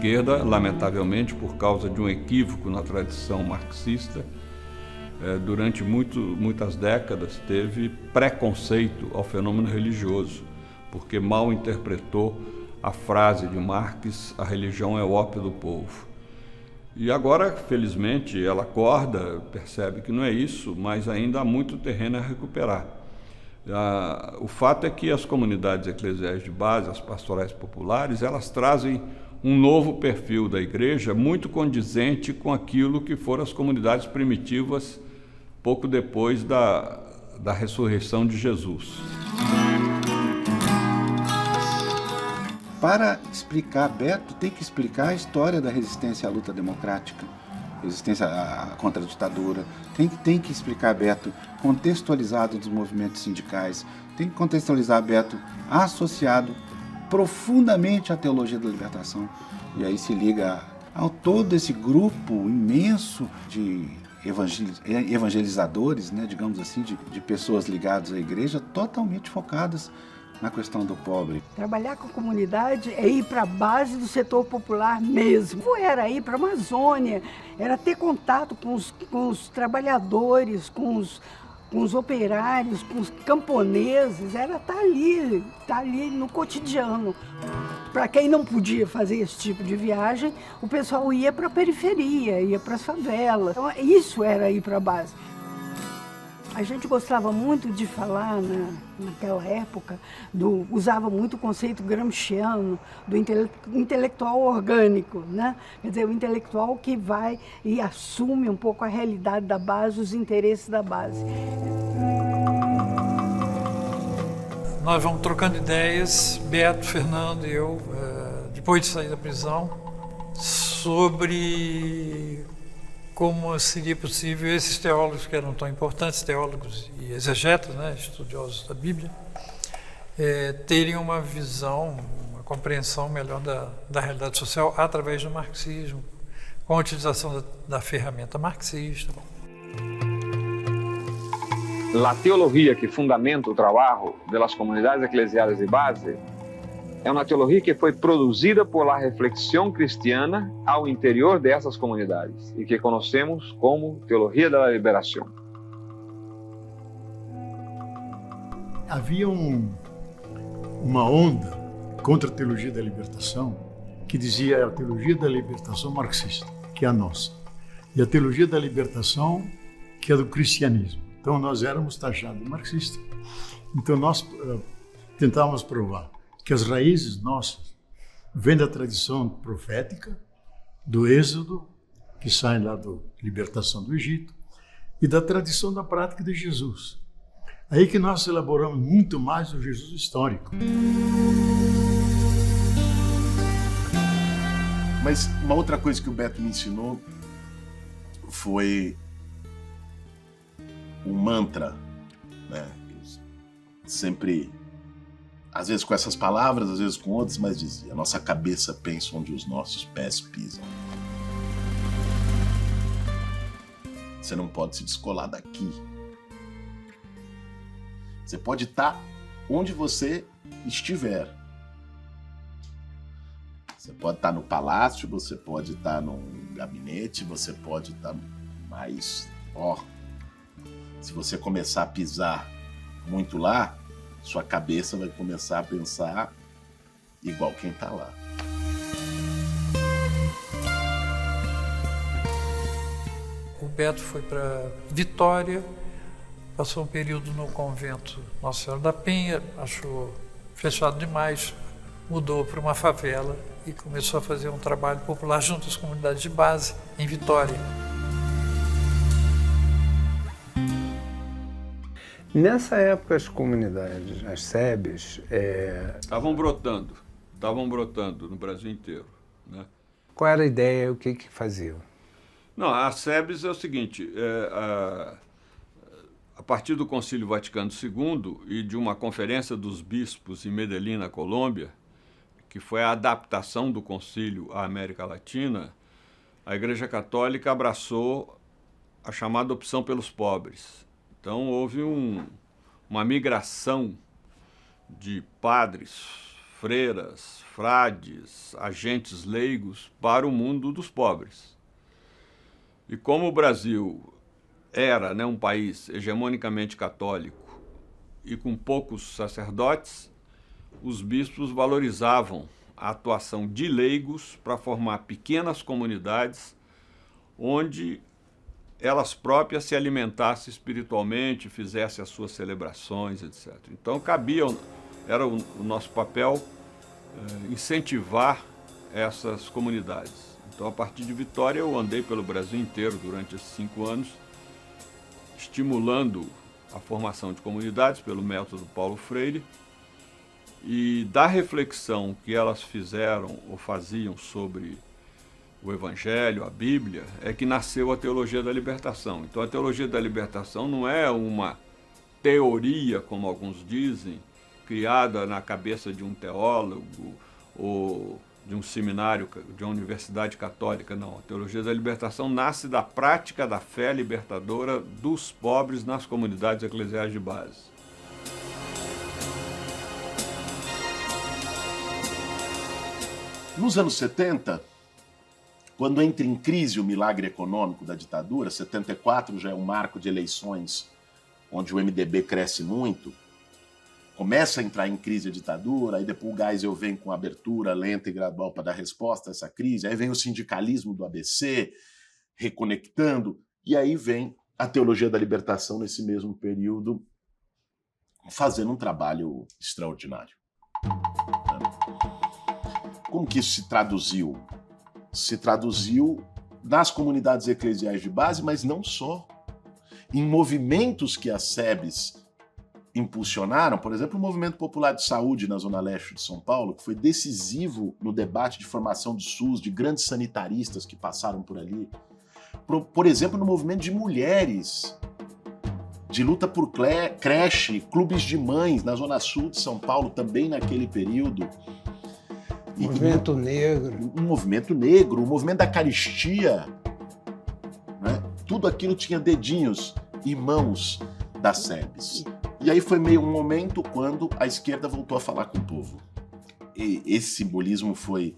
esquerda, lamentavelmente, por causa de um equívoco na tradição marxista, durante muitas décadas teve preconceito ao fenômeno religioso, porque mal interpretou a frase de Marx: a religião é o ópio do povo. E agora, felizmente, ela acorda, percebe que não é isso, mas ainda há muito terreno a recuperar. O fato é que as comunidades eclesiais de base, as pastorais populares, elas trazem um novo perfil da igreja muito condizente com aquilo que foram as comunidades primitivas pouco depois da ressurreição de Jesus. Para explicar, Beto tem que explicar a história da resistência à luta democrática, resistência contra a ditadura. Tem que explicar, Beto, contextualizado dos movimentos sindicais. Tem que contextualizar, Beto, associado profundamente à teologia da libertação. E aí se liga a todo esse grupo imenso de evangelizadores, né, digamos assim, de pessoas ligadas à igreja, totalmente focadas na questão do pobre. Trabalhar com a comunidade é ir para a base do setor popular mesmo. Era ir para a Amazônia, era ter contato com os trabalhadores, com os operários, com os camponeses, era estar ali no cotidiano. Para quem não podia fazer esse tipo de viagem, o pessoal ia para a periferia, ia para as favelas. Então, isso era ir para a base. A gente gostava muito de falar, naquela época, usava muito o conceito gramsciano, do intelectual orgânico, né? Quer dizer, o intelectual que vai e assume um pouco a realidade da base, os interesses da base. Nós vamos trocando ideias, Beto, Fernando e eu, depois de sair da prisão, sobre como seria possível esses teólogos que eram tão importantes, teólogos e exegetas, né, estudiosos da Bíblia, terem uma visão, uma compreensão melhor da realidade social através do marxismo, com a utilização da ferramenta marxista. A teologia que fundamenta o trabalho das comunidades eclesiais de base é uma teologia que foi produzida por la reflexão cristiana ao interior dessas comunidades e que conhecemos como teologia da liberação. Havia uma onda contra a teologia da libertação que dizia a teologia da libertação marxista, que é a nossa, e a teologia da libertação que é do cristianismo. Então nós éramos taxados marxistas. Então nós tentávamos provar que as raízes nossas vêm da tradição profética, do Êxodo, que sai lá da libertação do Egito, e da tradição da prática de Jesus. Aí que nós elaboramos muito mais o Jesus histórico. Mas uma outra coisa que o Beto me ensinou foi um mantra, né? Sempre, às vezes com essas palavras, às vezes com outras, mas dizia: a nossa cabeça pensa onde os nossos pés pisam. Você não pode se descolar daqui. Você pode estar onde você estiver. Você pode estar no palácio, você pode estar num gabinete, você pode estar... Mas, se você começar a pisar muito lá, sua cabeça vai começar a pensar igual quem está lá. O Beto foi para Vitória, passou um período no convento Nossa Senhora da Penha, achou fechado demais, mudou para uma favela e começou a fazer um trabalho popular junto às comunidades de base em Vitória. Nessa época, as comunidades, as SEBs... Estavam brotando no Brasil inteiro, né? Qual era a ideia, o que faziam? Não, as SEBs é o seguinte, a partir do Concílio Vaticano II e de uma conferência dos bispos em Medellín, na Colômbia, que foi a adaptação do concílio à América Latina, a Igreja Católica abraçou a chamada opção pelos pobres. Então houve uma migração de padres freiras, frades, agentes leigos para o mundo dos pobres. E como o Brasil era, né, um país hegemonicamente católico e com poucos sacerdotes, os bispos valorizavam a atuação de leigos para formar pequenas comunidades onde elas próprias se alimentassem espiritualmente, fizessem as suas celebrações, etc. Então era o nosso papel incentivar essas comunidades. Então, a partir de Vitória, eu andei pelo Brasil inteiro durante esses 5 anos, estimulando a formação de comunidades pelo método Paulo Freire, e da reflexão que elas fizeram ou faziam sobre o Evangelho, a Bíblia, é que nasceu a Teologia da Libertação. Então, a Teologia da Libertação não é uma teoria, como alguns dizem, criada na cabeça de um teólogo ou de um seminário, de uma universidade católica, não. A Teologia da Libertação nasce da prática da fé libertadora dos pobres nas comunidades eclesiais de base. Nos anos 70, quando entra em crise o milagre econômico da ditadura, 74 já é um marco de eleições onde o MDB cresce muito, começa a entrar em crise a ditadura, aí depois o Geisel vem com abertura lenta e gradual para dar resposta a essa crise, aí vem o sindicalismo do ABC, reconectando, e aí vem a Teologia da Libertação nesse mesmo período, fazendo um trabalho extraordinário. Como que isso se traduziu? Se traduziu nas comunidades eclesiais de base, mas não só. Em movimentos que as SEBs impulsionaram, por exemplo, o Movimento Popular de Saúde na Zona Leste de São Paulo, que foi decisivo no debate de formação do SUS, de grandes sanitaristas que passaram por ali. Por exemplo, no movimento de mulheres, de luta por creche, clubes de mães na Zona Sul de São Paulo, também naquele período. Movimento negro. Um movimento negro, o movimento da caristia, né? Tudo aquilo tinha dedinhos e mãos das SEBs. E aí foi meio um momento quando a esquerda voltou a falar com o povo. E esse simbolismo foi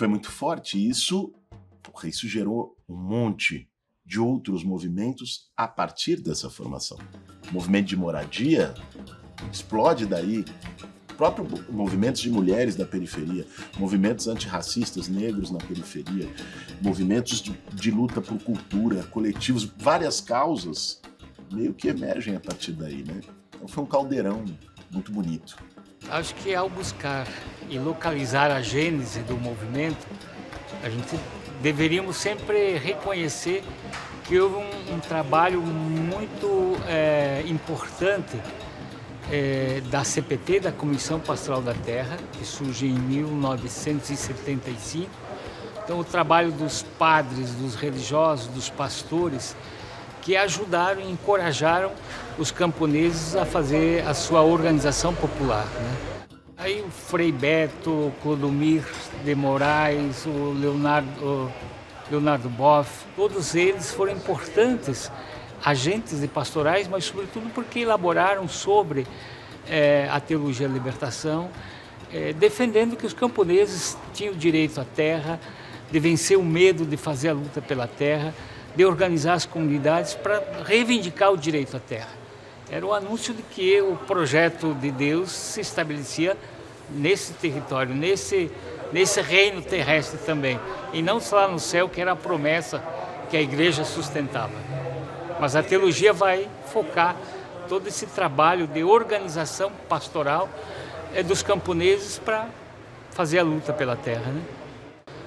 muito forte, e isso gerou um monte de outros movimentos a partir dessa formação. O movimento de moradia explode daí. Próprios movimentos de mulheres da periferia, movimentos antirracistas negros na periferia, movimentos de luta por cultura, coletivos, várias causas meio que emergem a partir daí, né? Então foi um caldeirão muito bonito. Acho que ao buscar e localizar a gênese do movimento, a gente deveríamos sempre reconhecer que houve um trabalho muito importante da CPT, da Comissão Pastoral da Terra, que surge em 1975. Então, o trabalho dos padres, dos religiosos, dos pastores, que ajudaram e encorajaram os camponeses a fazer a sua organização popular, né? Aí o Frei Beto, o Clodomir de Moraes, o Leonardo Boff, todos eles foram importantes agentes de pastorais, mas sobretudo porque elaboraram sobre a teologia da libertação, defendendo que os camponeses tinham direito à terra, de vencer o medo de fazer a luta pela terra, de organizar as comunidades para reivindicar o direito à terra. Era o anúncio de que o projeto de Deus se estabelecia nesse território, nesse reino terrestre também, e não só lá no céu, que era a promessa que a igreja sustentava. Mas a teologia vai focar todo esse trabalho de organização pastoral dos camponeses para fazer a luta pela terra, né?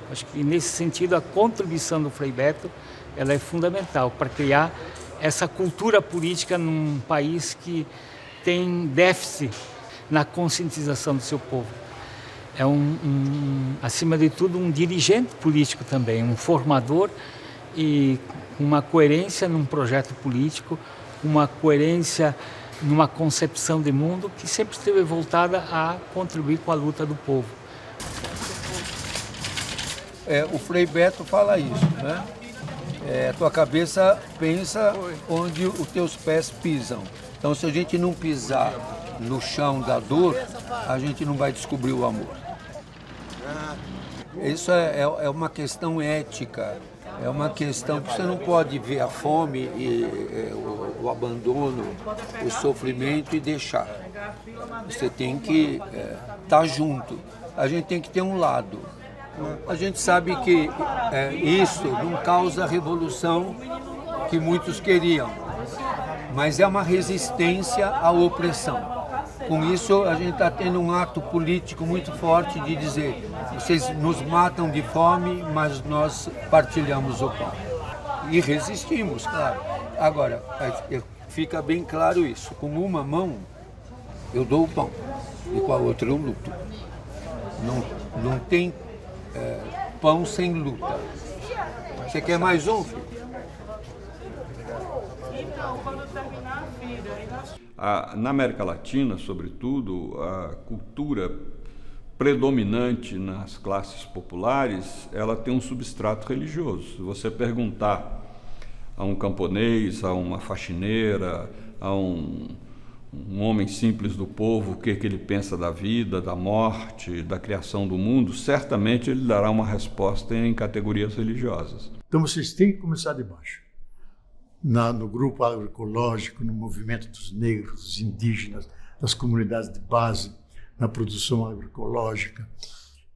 Acho que nesse sentido a contribuição do Frei Beto ela é fundamental para criar essa cultura política num país que tem déficit na conscientização do seu povo. É acima de tudo, um dirigente político também, um formador e uma coerência num projeto político, uma coerência numa concepção de mundo que sempre esteve voltada a contribuir com a luta do povo. O Frei Beto fala isso, né? Tua cabeça pensa onde os teus pés pisam. Então, se a gente não pisar no chão da dor, a gente não vai descobrir o amor. Isso é uma questão ética, é uma questão que você não pode ver a fome, e o abandono, o sofrimento e deixar. Você tem que estar junto, a gente tem que ter um lado. A gente sabe que isso não causa a revolução que muitos queriam, mas é uma resistência à opressão. Com isso, a gente está tendo um ato político muito forte de dizer: vocês nos matam de fome, mas nós partilhamos o pão. E resistimos, claro. Agora, fica bem claro isso: com uma mão eu dou o pão e com a outra eu luto. Não tem pão sem luta. Você quer mais um, filho? Na América Latina, sobretudo, a cultura predominante nas classes populares, ela tem um substrato religioso. Se você perguntar a um camponês, a uma faxineira, a um homem simples do povo o que ele pensa da vida, da morte, da criação do mundo, certamente ele dará uma resposta em categorias religiosas. Então vocês têm que começar de baixo. No grupo agroecológico, no movimento dos negros, dos indígenas, das comunidades de base, na produção agroecológica.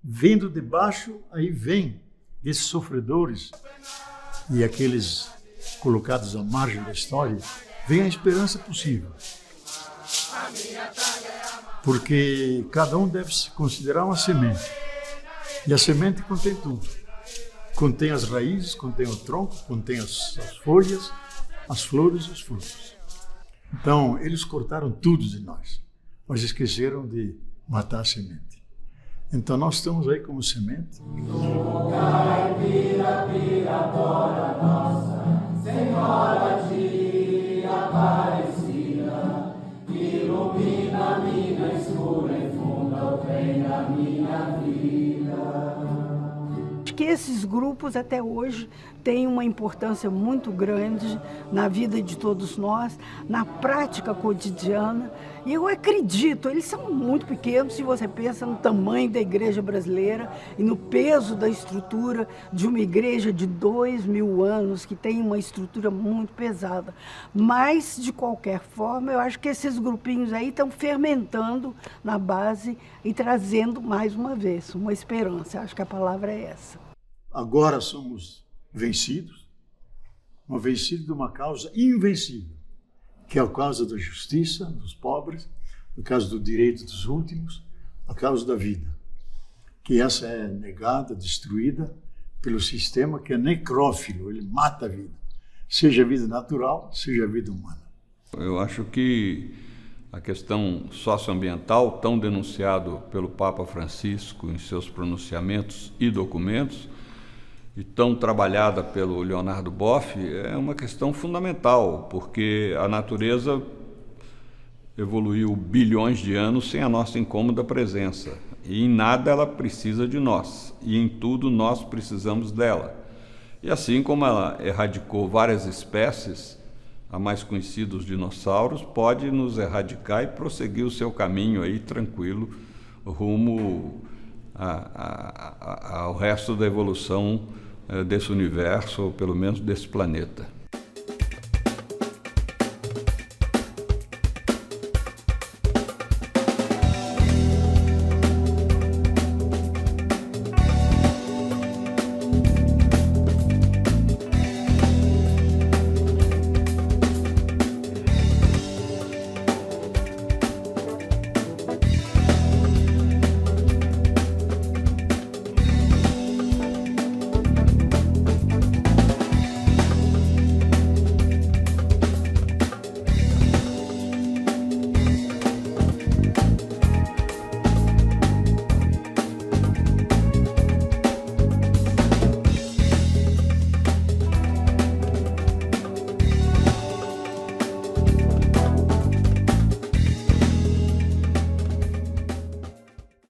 Vendo de baixo, aí vem esses sofredores e aqueles colocados à margem da história, vem a esperança possível. Porque cada um deve se considerar uma semente. E a semente contém tudo. Contém as raízes, contém o tronco, contém as folhas, as flores e os frutos. Então, eles cortaram tudo de nós, mas esqueceram de matar a semente. Então, nós estamos aí como semente. Senhora de Aparecida, ilumina a mina escura e funda o trem da minha vida. Que esses grupos até hoje têm uma importância muito grande na vida de todos nós, na prática cotidiana. E eu acredito, eles são muito pequenos se você pensa no tamanho da igreja brasileira e no peso da estrutura de uma igreja de 2000 anos, que tem uma estrutura muito pesada. Mas, de qualquer forma, eu acho que esses grupinhos aí estão fermentando na base e trazendo, mais uma vez, uma esperança. Acho que a palavra é essa. Agora somos vencidos, mas vencidos de uma causa invencível, que é a causa da justiça dos pobres, a causa do direito dos últimos, a causa da vida. Que essa é negada, destruída pelo sistema que é necrófilo, ele mata a vida, seja a vida natural, seja a vida humana. Eu acho que a questão socioambiental, tão denunciado pelo Papa Francisco em seus pronunciamentos e documentos, e tão trabalhada pelo Leonardo Boff, é uma questão fundamental, porque a natureza evoluiu bilhões de anos sem a nossa incômoda presença. E em nada ela precisa de nós, e em tudo nós precisamos dela. E assim como ela erradicou várias espécies, a mais conhecida, os dinossauros, pode nos erradicar e prosseguir o seu caminho aí tranquilo, rumo ao resto da evolução desse universo, ou pelo menos desse planeta.